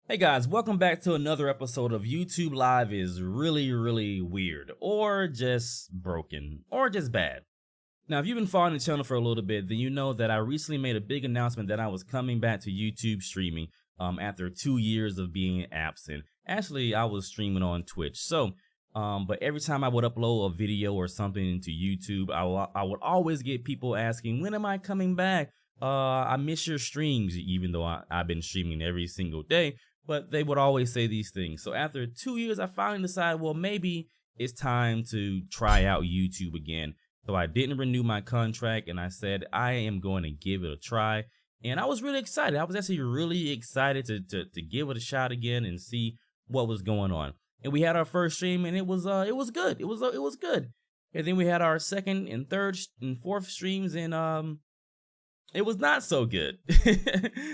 Hey guys, welcome back to another episode of YouTube Live is really weird, or just broken, or just bad. Now, if you've been following the channel for a little bit, then you know that I recently made a big announcement that I was coming back to YouTube streaming after 2 years of being absent. Actually, I was streaming on Twitch. But every time I would upload a video or something into YouTube, I would always get people asking, when am I coming back? I miss your streams, even though I've been streaming every single day. But they would always say these things. So after 2 years, I finally decided, well, maybe it's time to try out YouTube again. So I didn't renew my contract and I said, I am going to give it a try. And I was really excited. I was actually really excited to give it a shot again and see what was going on. And we had our first stream and it was good. It was good. And then we had our second and third and fourth streams and it was not so good.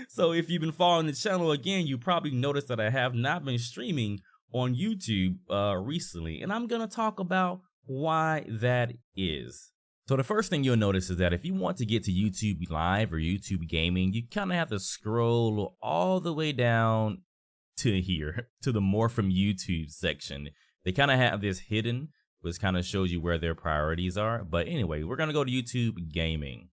So if you've been following the channel again, you probably noticed that I have not been streaming on YouTube recently, and I'm gonna talk about why that is. So the first thing you'll notice is that if you want to get to YouTube Live or YouTube Gaming, you kind of have to scroll all the way down to here, to the More from YouTube section. They kind of have this hidden, which kind of shows you where their priorities are. But anyway, we're gonna go to YouTube Gaming.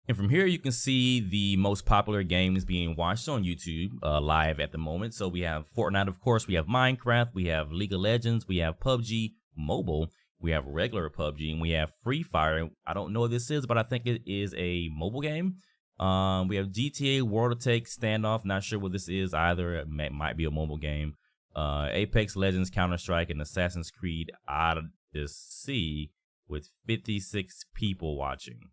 And from here, you can see the most popular games being watched on YouTube live at the moment. So we have Fortnite, of course, we have Minecraft, we have League of Legends, we have PUBG Mobile, we have regular PUBG, and we have Free Fire. I don't know what this is, but I think it is a mobile game. We have GTA World of Tanks Standoff, not sure what this is either. It might be a mobile game. Apex Legends, Counter-Strike, and Assassin's Creed Odyssey with 56 people watching.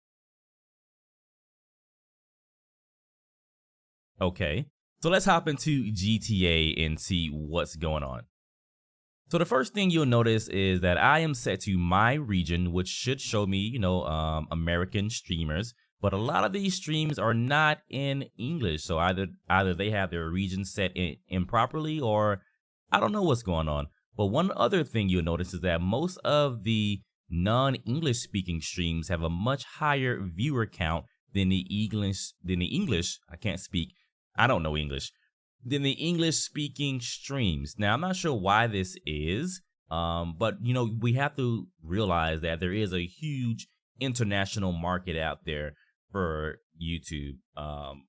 Okay, so let's hop into GTA and see what's going on. So the first thing you'll notice is that I am set to my region, which should show me, American streamers. But a lot of these streams are not in English, so either they have their region set improperly, or I don't know what's going on. But one other thing you'll notice is that most of the non-English speaking streams have a much higher viewer count than the English. I can't speak. I don't know English. Than the English speaking streams. Now, I'm not sure why this is, but we have to realize that there is a huge international market out there for YouTube,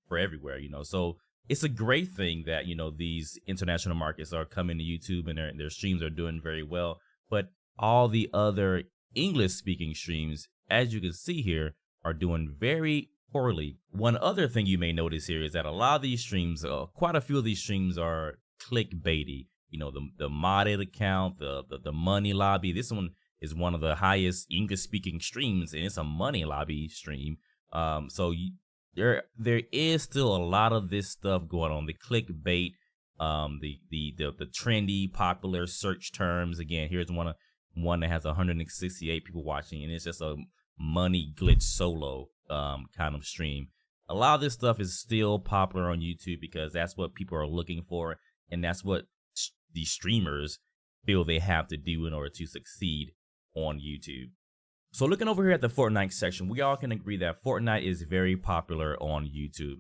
for everywhere, so it's a great thing that, these international markets are coming to YouTube and their streams are doing very well. But all the other English speaking streams, as you can see here, are doing very poorly. One other thing you may notice here is that a lot of these streams, quite a few of these streams are clickbaity. The modded account, the money lobby. This one is one of the highest English speaking streams, and it's a money lobby stream. There is still a lot of this stuff going on. The clickbait, the trendy, popular search terms. Again, here's one that has 168 people watching, and it's just a money glitch solo kind of stream. A lot of this stuff is still popular on YouTube because that's what people are looking for, and that's what the streamers feel they have to do in order to succeed on YouTube. So looking over here at the Fortnite section, we all can agree that Fortnite is very popular on YouTube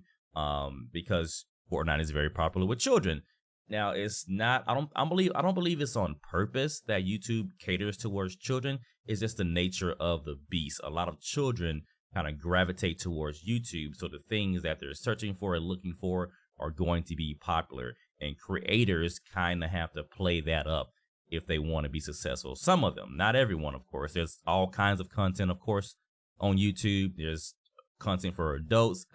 because Fortnite is very popular with children. Now, it's not, I don't believe it's on purpose that YouTube caters towards children. It's just the nature of the beast. A lot of children kind of gravitate towards YouTube. So the things that they're searching for and looking for are going to be popular. And creators kind of have to play that up if they want to be successful. Some of them, not everyone, of course. There's all kinds of content, of course, on YouTube. There's content for adults,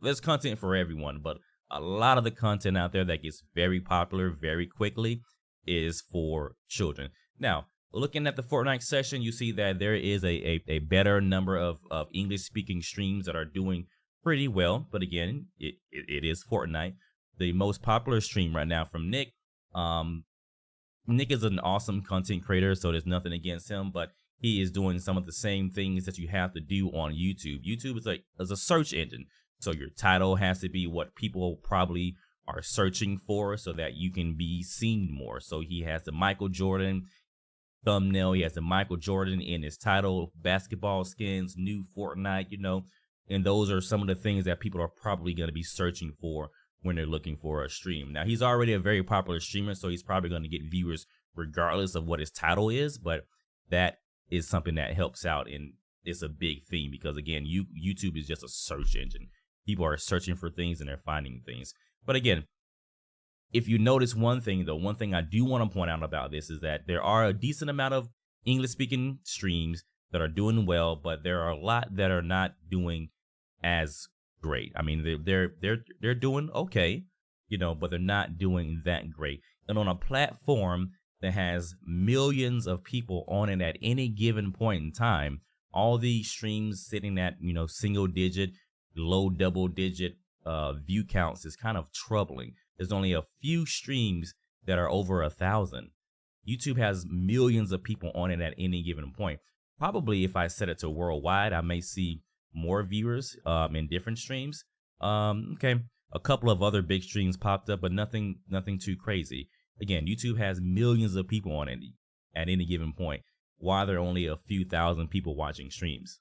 there's content for everyone, but a lot of the content out there that gets very popular very quickly is for children. Now, looking at the Fortnite section, you see that there is a better number of English speaking streams that are doing pretty well. But again, it is Fortnite. The most popular stream right now from Nick. Nick is an awesome content creator, so there's nothing against him, but he is doing some of the same things that you have to do on YouTube. YouTube is a search engine. So your title has to be what people probably are searching for so that you can be seen more. So he has the Michael Jordan thumbnail. He has the Michael Jordan in his title, basketball skins, new Fortnite, and those are some of the things that people are probably going to be searching for when they're looking for a stream. Now, he's already a very popular streamer, so he's probably going to get viewers regardless of what his title is, but that is something that helps out, and it's a big thing because, again, YouTube is just a search engine. People are searching for things and they're finding things. But again, if you notice one thing, though, one thing I do want to point out about this is that there are a decent amount of English-speaking streams that are doing well, but there are a lot that are not doing as great. I mean, they're doing okay, you know, but they're not doing that great. And on a platform that has millions of people on it at any given point in time, all these streams sitting at, you know, single digit, low double digit view counts is kind of troubling. There's only a few streams that are over 1,000. YouTube has millions of people on it at any given point. Probably if I set it to worldwide, I may see more viewers in different streams. Okay, a couple of other big streams popped up, but nothing too crazy. Again, YouTube has millions of people on it at any given point. Why there are only a few thousand people watching streams?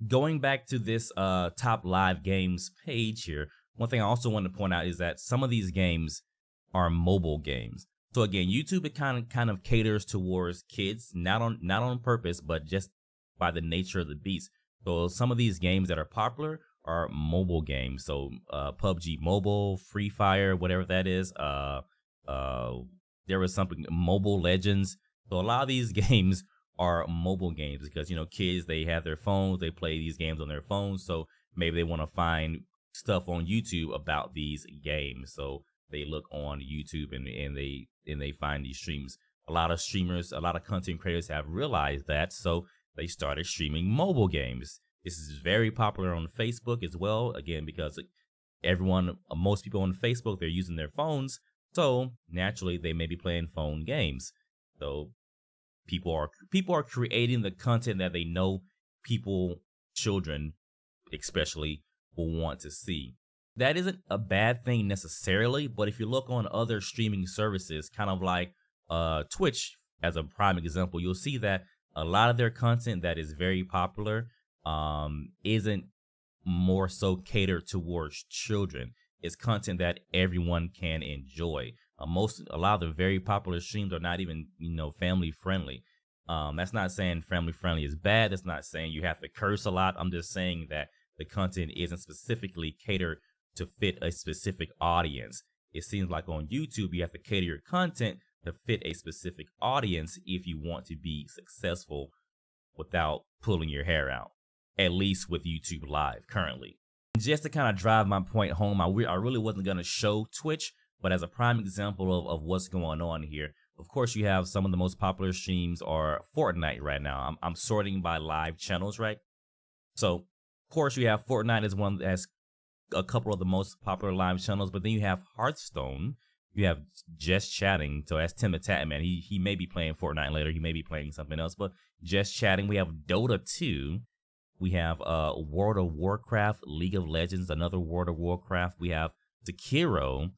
Going back to this top live games page here, one thing I also want to point out is that some of these games are mobile games. So again, YouTube it kind of caters towards kids, not on purpose, but just by the nature of the beast. So some of these games that are popular are mobile games. So PUBG Mobile, Free Fire, whatever that is. There was something, Mobile Legends. So a lot of these games are mobile games because, you know, kids, they have their phones, they play these games on their phones. So maybe they want to find stuff on YouTube about these games. So they look on YouTube and they find these streams. A lot of streamers, a lot of content creators have realized that, so they started streaming mobile games. This is very popular on Facebook as well, again, because most people on Facebook, they're using their phones, so naturally they may be playing phone games. So people are creating the content that they know children especially, will want to see. That isn't a bad thing necessarily, but if you look on other streaming services, kind of like Twitch as a prime example, you'll see that a lot of their content that is very popular isn't more so catered towards children. It's content that everyone can enjoy. A lot of the very popular streams are not even, you know, family friendly. That's not saying family friendly is bad. That's not saying you have to curse a lot. I'm just saying that the content isn't specifically catered to fit a specific audience. It seems like on YouTube, you have to cater your content to fit a specific audience if you want to be successful without pulling your hair out, at least with YouTube Live currently. Just to kind of drive my point home, I really wasn't going to show Twitch, but as a prime example of what's going on here, of course, you have some of the most popular streams are Fortnite right now. I'm sorting by live channels, right? So, of course, you have Fortnite as one that has a couple of the most popular live channels, but then you have Hearthstone. You have Just Chatting. So that's Tim the Tatman. He may be playing Fortnite later. He may be playing something else, but Just Chatting. We have Dota 2. We have World of Warcraft, League of Legends, another World of Warcraft. We have Sekiro.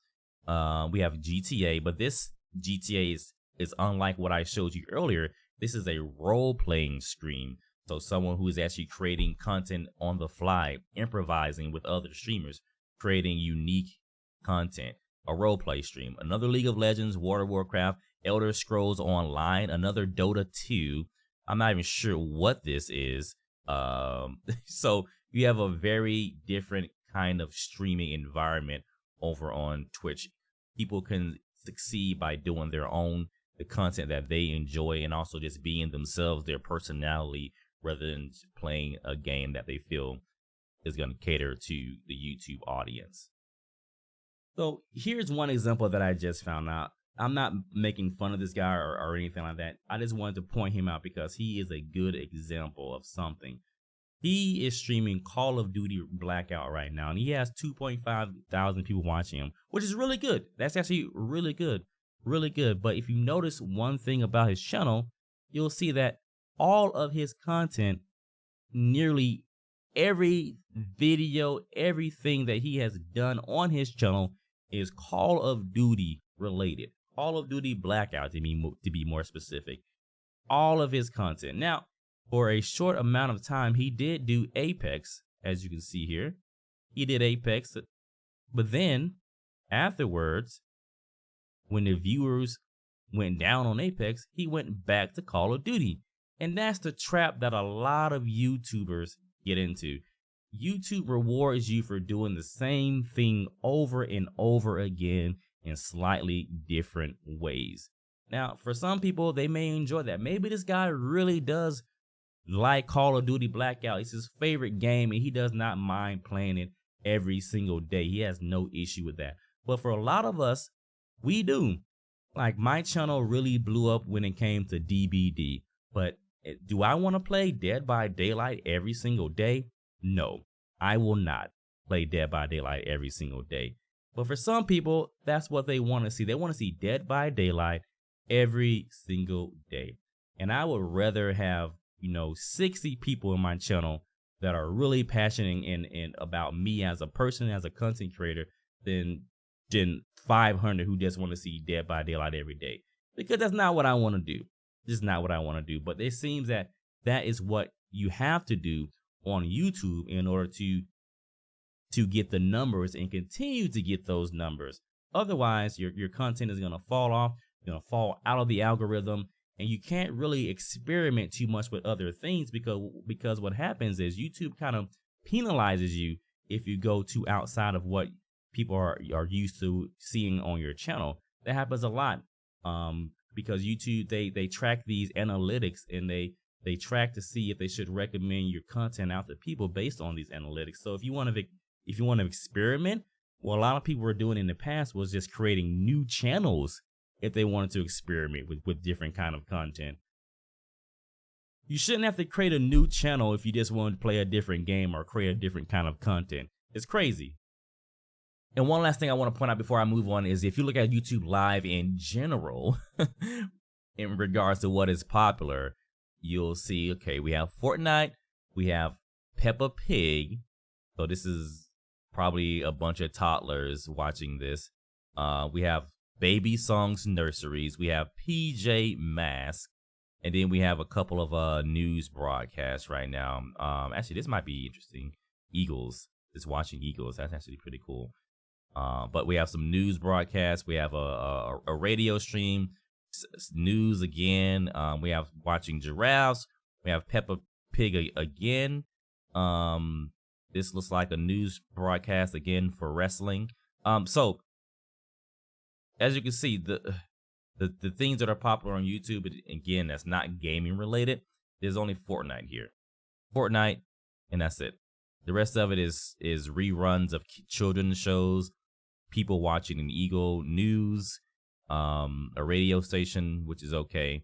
We have GTA, but this GTA is unlike what I showed you earlier. This is a role-playing stream. So someone who is actually creating content on the fly, improvising with other streamers, creating unique content. A role-play stream. Another League of Legends, World of Warcraft, Elder Scrolls Online, another Dota 2. I'm not even sure what this is. So you have a very different kind of streaming environment over on Twitch. People can succeed by doing the content that they enjoy, and also just being themselves, their personality, rather than playing a game that they feel is going to cater to the YouTube audience. So here's one example that I just found out. I'm not making fun of this guy or anything like that. I just wanted to point him out because he is a good example of something. He is streaming Call of Duty Blackout right now, and he has 2.5 thousand people watching him, which is really good. That's actually really good, really good. But if you notice one thing about his channel, you'll see that all of his content, nearly every video, everything that he has done on his channel is Call of Duty related. Call of Duty Blackout, to be more specific. All of his content. Now, for a short amount of time, he did do Apex, as you can see here. He did Apex, but then Afterwards, when the viewers went down on Apex, he went back to Call of Duty. And that's the trap that a lot of YouTubers get into. YouTube rewards you for doing the same thing over and over again in slightly different ways. Now, for some people, they may enjoy that. Maybe this guy really does like Call of Duty Blackout. It's his favorite game and he does not mind playing it every single day. He has no issue with that. But for a lot of us, we do. Like, my channel really blew up when it came to DBD. But do I want to play Dead by Daylight every single day? No, I will not play Dead by Daylight every single day. But for some people, that's what they want to see. They want to see Dead by Daylight every single day. And I would rather have, 60 people in my channel that are really passionate and about me as a person, as a content creator, than 500 who just want to see Dead by Daylight every day. Because that's not what I want to do. This is not what I want to do. But it seems that that is what you have to do on YouTube in order to get the numbers and continue to get those numbers. Otherwise, your content is going to fall off, going to fall out of the algorithm, and you can't really experiment too much with other things because what happens is YouTube kind of penalizes you if you go too outside of what people are used to seeing on your channel. That happens a lot because YouTube, they track these analytics and they track to see if they should recommend your content out to people based on these analytics. So if you want to experiment, what a lot of people were doing in the past was just creating new channels if they wanted to experiment with different kind of content. You shouldn't have to create a new channel if you just want to play a different game or create a different kind of content. It's crazy. And one last thing I want to point out before I move on is if you look at YouTube Live in general, in regards to what is popular, you'll see, okay, we have Fortnite, we have Peppa Pig. So this is probably a bunch of toddlers watching this. We have Baby Songs Nurseries. We have PJ Masks. And then we have a couple of news broadcasts right now. Actually, this might be interesting. Eagles. Just watching Eagles. That's actually pretty cool. But we have some news broadcasts. We have a radio stream. News again. We have watching giraffes. We have Peppa Pig again. This looks like a news broadcast again for wrestling. So as you can see, the things that are popular on YouTube, again, that's not gaming related. There's only Fortnite here. Fortnite, and that's it. The rest of it is reruns of children's shows, people watching an Eagle news, a radio station, which is okay,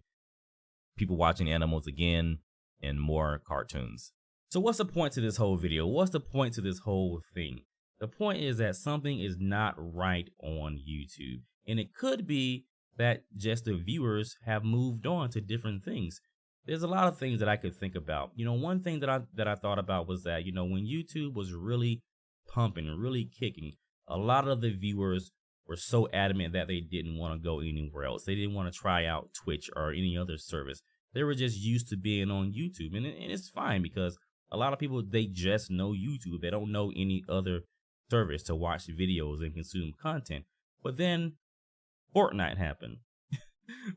people watching animals again, and more cartoons. So what's the point to this whole video? What's the point to this whole thing? The point is that something is not right on YouTube. And it could be that just the viewers have moved on to different things. There's a lot of things that I could think about. One thing that I thought about was that, when YouTube was really pumping, really kicking, a lot of the viewers were so adamant that they didn't want to go anywhere else. They didn't want to try out Twitch or any other service. They were just used to being on YouTube. And it's fine because a lot of people, they just know YouTube. They don't know any other service to watch videos and consume content. But then Fortnite happened.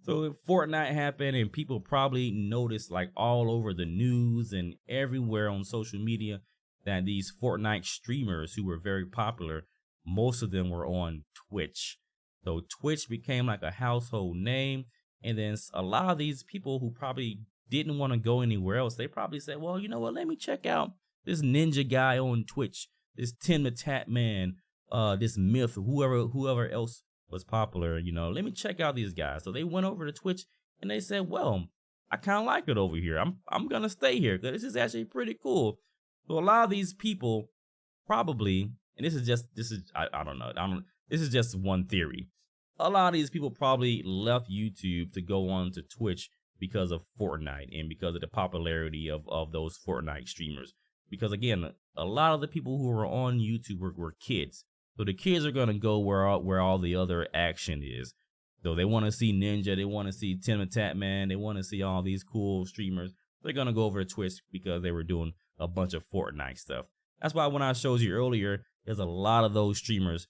So if Fortnite happened and people probably noticed, like, all over the news and everywhere on social media, that these Fortnite streamers who were very popular, most of them were on Twitch. So Twitch became like a household name. And then a lot of these people who probably didn't want to go anywhere else, they probably said, well, you know what, let me check out this ninja guy on Twitch, this Tim the Tat Man, this Myth, whoever else was popular, let me check out these guys. So they went over to Twitch and they said, well, I kind of like it over here. I'm going to stay here because this is actually pretty cool. So a lot of these people probably, and this is just one theory. A lot of these people probably left YouTube to go on to Twitch because of Fortnite and because of the popularity of those Fortnite streamers. Because again, a lot of the people who were on YouTube were kids. So the kids are going to go where all the other action is. So they want to see Ninja, they want to see Tim the Tat Man, they want to see all these cool streamers. They're going to go over to Twitch because they were doing a bunch of Fortnite stuff. That's why when I showed you earlier, there's a lot of those streamers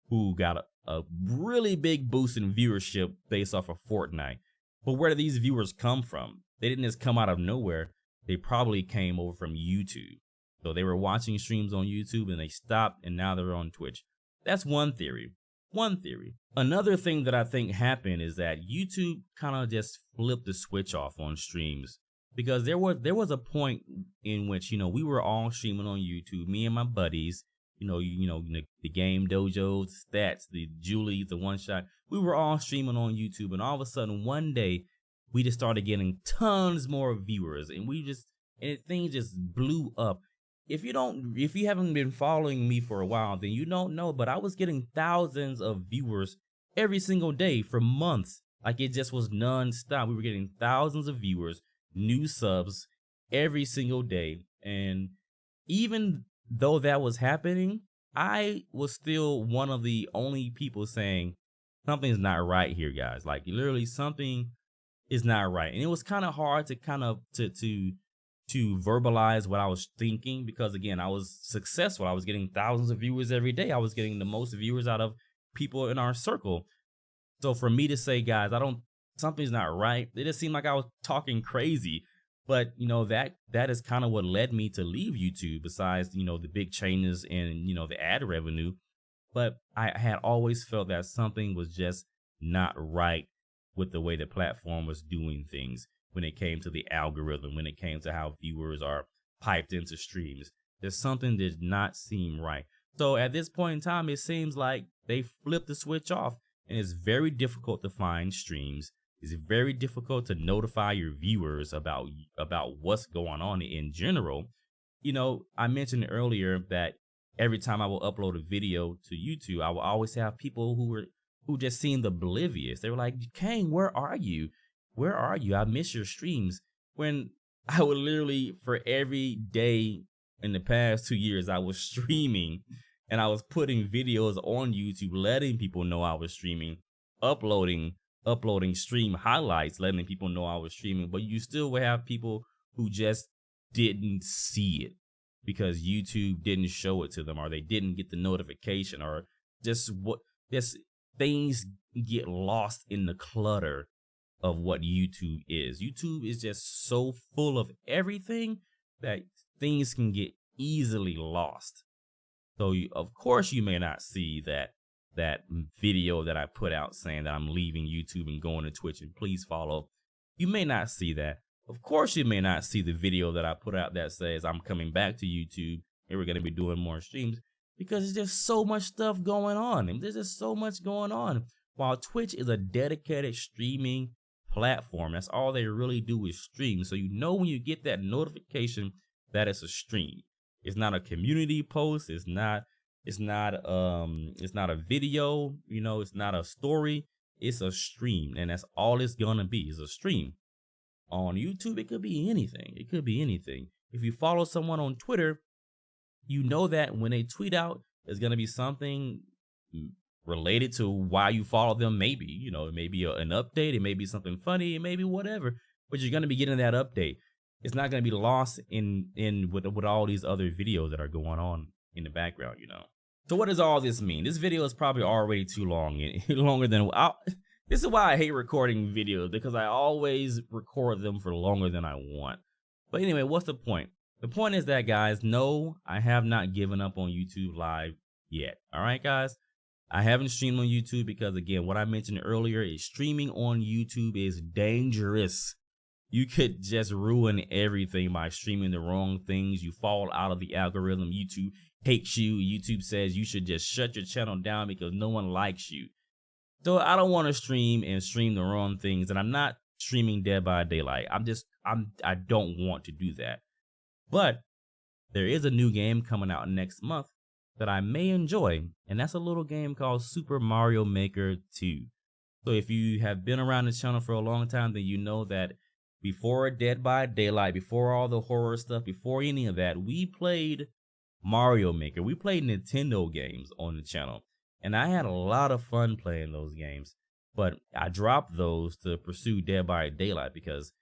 who got a really big boost in viewership based off of Fortnite. But where did these viewers come from? They didn't just come out of nowhere. They probably came over from YouTube. So they were watching streams on YouTube and they stopped and now they're on Twitch. That's one theory. One theory. Another thing that I think happened is that YouTube kind of just flipped the switch off on streams, because there was a point in which, you know, we were all streaming on YouTube, me and my buddies, the game dojos, stats, the Julie, the one shot. We were all streaming on YouTube, and all of a sudden one day we just started getting tons more viewers, and things just blew up. If you haven't been following me for a while, then you don't know, but I was getting thousands of viewers every single day for months. Like, it just was non-stop. We were getting thousands of viewers, new subs every single day. And even though that was happening, I was still one of the only people saying something's not right here, guys. Like, literally something is not right. And it was kind of hard to to verbalize what I was thinking, because again, I was successful. I was getting thousands of viewers every day. I was getting the most viewers out of people in our circle. So for me to say, guys, something's not right, it just seemed like I was talking crazy. But that is kind of what led me to leave YouTube, besides the big changes in the ad revenue. But I had always felt that something was just not right with the way the platform was doing things when it came to the algorithm, when it came to how viewers are piped into streams. There's something that did not seem right. So at this point in time, it seems like they flipped the switch off, and it's very difficult to find streams. It's very difficult to notify your viewers about what's going on in general. I mentioned earlier that every time I will upload a video to YouTube, I will always have people who just seemed oblivious. They were like, "Kane, where are you? Where are you? I miss your streams." When I would literally, for every day in the past 2 years, I was streaming and I was putting videos on YouTube, letting people know I was streaming, uploading stream highlights, letting people know I was streaming. But you still would have people who just didn't see it because YouTube didn't show it to them, or they didn't get the notification, or just things get lost in the clutter of what YouTube is. YouTube is just so full of everything that things can get easily lost. So of course you may not see that video that I put out saying that I'm leaving YouTube and going to Twitch and please follow. You may not see that. Of course you may not see the video that I put out that says I'm coming back to YouTube and we're going to be doing more streams, because there's just so much stuff going on. And there's just so much going on. While Twitch is a dedicated streaming platform, that's all they really do is stream. So when you get that notification that it's a stream. It's not a community post. It's not a video, it's not a story. It's a stream, and that's all it's gonna be, is a stream. On YouTube, it could be anything. It could be anything. If you follow someone on Twitter, you know that when they tweet out, there's gonna be something related to why you follow them. Maybe, it may be an update, it may be something funny, it may be whatever, but you're gonna be getting that update. It's not gonna be lost in with all these other videos that are going on in the background, So what does all this mean? This video is probably already too long, longer than this is why I hate recording videos, because I always record them for longer than I want. But anyway, what's the point? The point is that, guys, no, I have not given up on YouTube Live yet. All right, guys? I haven't streamed on YouTube because, again, what I mentioned earlier is streaming on YouTube is dangerous. You could just ruin everything by streaming the wrong things. You fall out of the algorithm. YouTube hates you. YouTube says you should just shut your channel down because no one likes you. So I don't want to stream the wrong things, and I'm not streaming Dead by Daylight. I don't want to do that. But there is a new game coming out next month that I may enjoy, and that's a little game called Super Mario Maker 2. So if you have been around the channel for a long time, then you know that before Dead by Daylight, before all the horror stuff, before any of that, we played Mario Maker. We played Nintendo games on the channel, and I had a lot of fun playing those games. But I dropped those to pursue Dead by Daylight because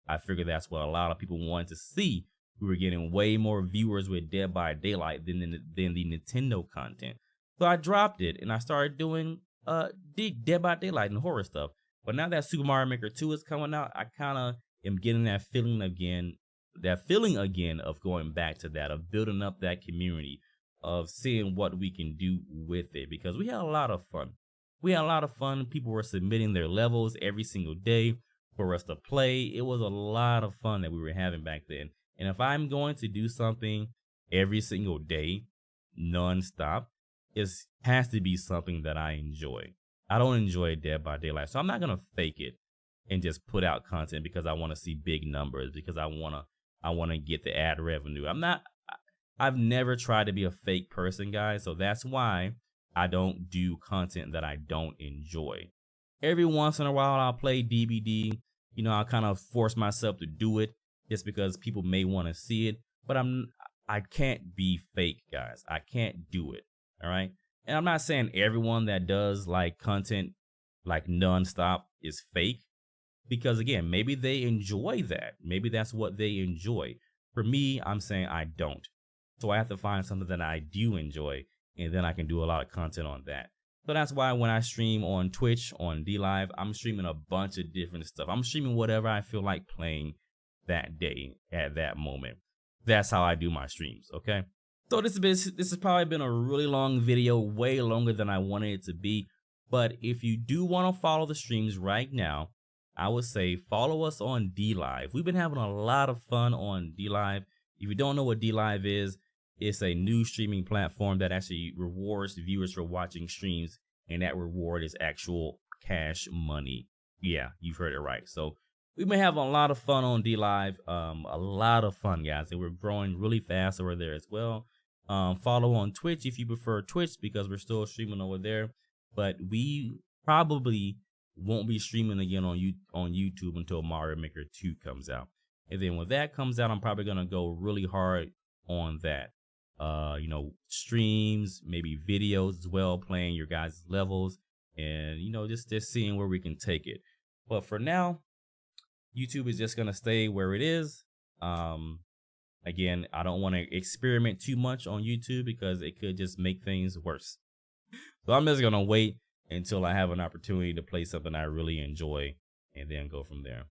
I figured that's what a lot of people wanted to see. We were getting way more viewers with Dead by Daylight than the Nintendo content. So I dropped it and I started doing Dead by Daylight and horror stuff. But now that Super Mario Maker 2 is coming out, I kind of am getting that feeling again of going back to that, of building up that community, of seeing what we can do with it, because we had a lot of fun. We had a lot of fun. People were submitting their levels every single day for us to play. It was a lot of fun that we were having back then. And if I'm going to do something every single day, nonstop, it has to be something that I enjoy. I don't enjoy Dead by Daylight, so I'm not gonna fake it and just put out content because I want to see big numbers, because I wanna get the ad revenue. I've never tried to be a fake person, guys, so that's why I don't do content that I don't enjoy. Every once in a while I'll play DBD, I'll kind of force myself to do it just because people may want to see it, but I can't be fake, guys. I can't do it. All right. And I'm not saying everyone that does like content like nonstop is fake, because again, maybe they enjoy that. Maybe that's what they enjoy. For me, I'm saying I don't. So I have to find something that I do enjoy, and then I can do a lot of content on that. So that's why when I stream on Twitch, on DLive, I'm streaming a bunch of different stuff. I'm streaming whatever I feel like playing that day at that moment. That's how I do my streams, okay? So this has probably been a really long video, way longer than I wanted it to be. But if you do want to follow the streams right now, I would say follow us on DLive. We've been having a lot of fun on DLive. If you don't know what DLive is, it's a new streaming platform that actually rewards viewers for watching streams, and that reward is actual cash money. Yeah, you've heard it right. So we've been having a lot of fun on DLive, a lot of fun, guys, and we're growing really fast over there as well. Follow on Twitch if you prefer Twitch, because we're still streaming over there, but we probably won't be streaming again on YouTube until Mario Maker 2 comes out. And then when that comes out, I'm probably gonna go really hard on that. Streams, maybe videos as well, playing your guys' levels, and just seeing where we can take it. But for now, YouTube is just gonna stay where it is. Again, I don't want to experiment too much on YouTube because it could just make things worse. So I'm just gonna wait until I have an opportunity to play something I really enjoy, and then go from there.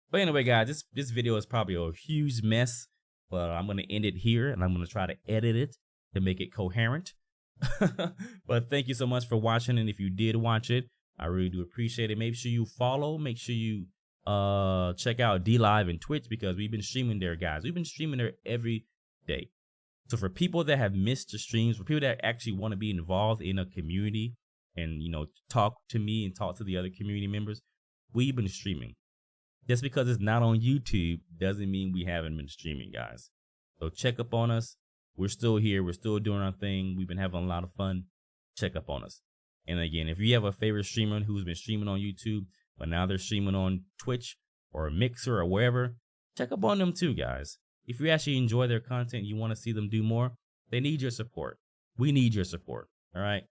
But anyway, guys, this video is probably a huge mess, but I'm gonna end it here, and I'm gonna try to edit it to make it coherent. But thank you so much for watching, and if you did watch it, I really do appreciate it. Make sure you follow. Make sure you check out DLive and Twitch, because we've been streaming there, guys. We've been streaming there every day. So for people that have missed the streams, for people that actually want to be involved in a community and talk to me and talk to the other community members, we've been streaming. Just because it's not on YouTube doesn't mean we haven't been streaming, guys. So check up on us. We're still here. We're still doing our thing. We've been having a lot of fun. Check up on us. And again, if you have a favorite streamer who's been streaming on YouTube, but now they're streaming on Twitch or Mixer or wherever, check up on them too, guys. If you actually enjoy their content, you want to see them do more, they need your support. We need your support, all right?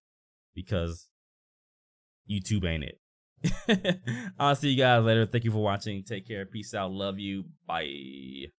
Because YouTube ain't it. I'll see you guys later. Thank you for watching. Take care. Peace out. Love you. Bye.